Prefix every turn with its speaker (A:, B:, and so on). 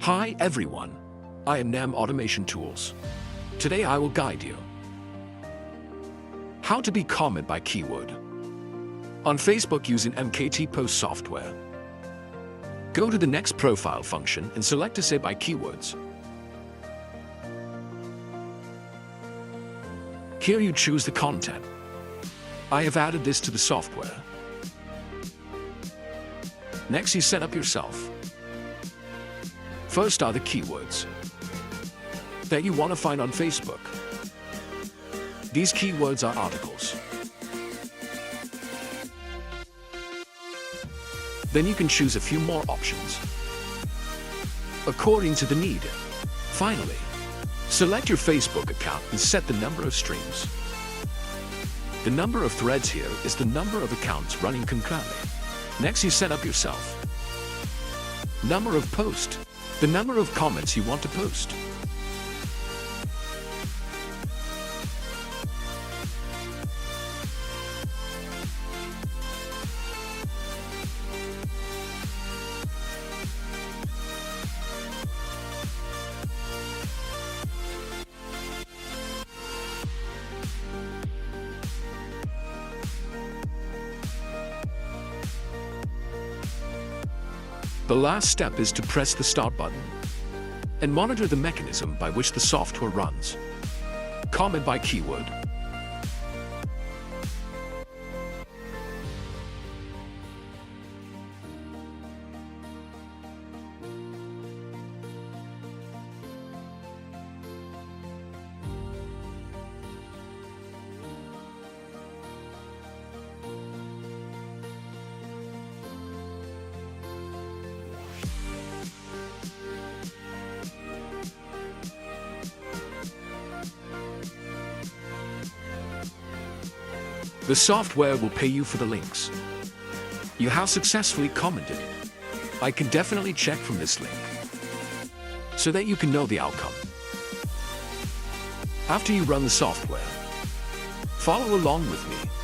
A: Hi everyone, I am Nam Automation Tools. Today I will guide you how to be comment by keyword on Facebook using MKT Post software. Go to the next profile function and select to say by keywords. Here you choose the content. I have added this to the software. Next you set up yourself. First are the keywords that you want to find on Facebook. These keywords are articles. Then you can choose a few more options according to the need. Finally, select your Facebook account and set the number of streams. The number of threads here is the number of accounts running concurrently. Next you set up yourself. Number of posts, the number of comments you want to post. The last step is to press the start button and monitor the mechanism by which the software runs. Comment by keyword. The software will pay you for the links you have successfully commented. I can definitely check from this link so that you can know the outcome. After you run the software, follow along with me.